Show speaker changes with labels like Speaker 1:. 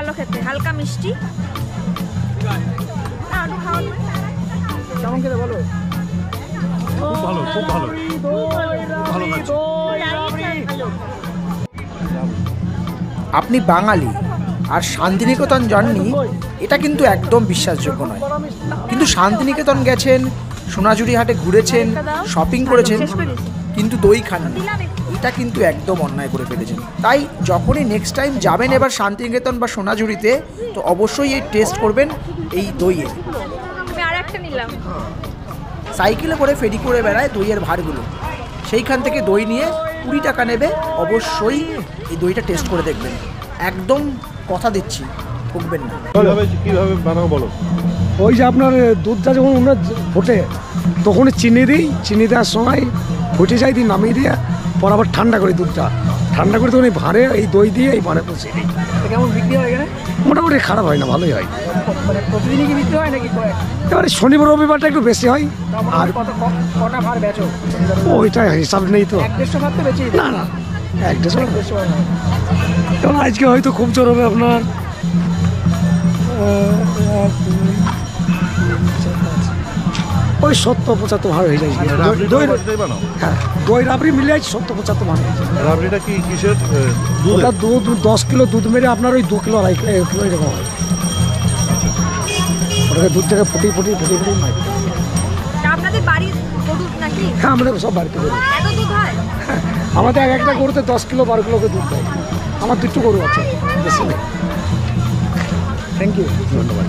Speaker 1: ভালো খেতে, হালকা মিষ্টি।
Speaker 2: কেমন খেতে বলো?
Speaker 3: খুব ভালো, খুব ভালো, ভালো লাগছে।
Speaker 2: আপনি বাঙালি আর শান্তিনিকেতন যাননি, এটা কিন্তু একদম বিশ্বাসযোগ্য নয়। কিন্তু শান্তিনিকেতন গেছেন, সোনাঝুরি হাটে ঘুরেছেন, শপিং করেছেন, কিন্তু দই খাননি, এটা কিন্তু একদম অন্যায় করে ফেলেছেন। তাই যখনই নেক্সট টাইম যাবেন এবার শান্তিনিকেতন বা সোনাঝুরিতে, তো অবশ্যই এই টেস্ট করবেন এই দইয়ের।
Speaker 1: আমি আর একটা নিলাম।
Speaker 2: সাইকেলে করে ফেরি করে বেড়ায় দইয়ের ভাঁড়গুলো, সেইখান থেকে দই নিয়ে 20 টাকা নেবে। অবশ্যই এই দইটা টেস্ট করে দেখবেন, একদম কথা দিচ্ছি ঠকবেন না।
Speaker 3: কিভাবে বানাও বলো?
Speaker 4: ওই যে আপনার দুধটা যখন আমরা ফোটে তখন চিনি দিই, চিনি দেওয়ার সময় ফুটে যায়, দিয়ে নামিয়ে দিয়ে পর আবার ঠান্ডা করি দুধটা, ঠান্ডা করে তখন এই ভাঁড়ে এই দই দিয়ে এই ভাঁড়ে বসিয়ে দিই।
Speaker 2: কেমন বিক্রি হয় এখানে?
Speaker 4: মোটামুটি খারাপ হয় না, ভালোই হয়।
Speaker 2: মানে প্রতিদিনই কি বিক্রি হয় নাকি?
Speaker 4: এবারে শনিবার রবিবারটা একটু বেশি হয়। আর
Speaker 2: কটা ভাঁড় বেচো?
Speaker 4: ওইটা হিসাব নেই তো।
Speaker 2: 1-150 ভাঁড় তো বেচেই
Speaker 4: না না, 1-150। তখন আজকে হয়তো খুব জোর হবে আপনার ওই 70-75 ভাঁড় হয়ে যায়। হ্যাঁ, দই রাবড়ি মিলে 70-75 ভাঁড় হয়ে যায়।
Speaker 3: রাবড়িটা কি কিসের?
Speaker 4: ওটা দুধ 10 কিলো দুধ মেরে আপনার ওই 2 কিলো 2.5 কিলো এরকম হয়। ওটাকে দুধটাকে ফুটিয়ে মাই।
Speaker 1: আপনাদের বাড়ির গরু নাকি?
Speaker 4: হ্যাঁ, আমাদের সব বাড়িতে গরু।
Speaker 1: এত দুধ হয়?
Speaker 4: আমাদের একটা গরুতে 10 কিলো 12 কিলো দুধ দেয়। আমার 2টো গরু আছে, বেশি নেই।
Speaker 2: থ্যাংক ইউ,
Speaker 4: ধন্যবাদ।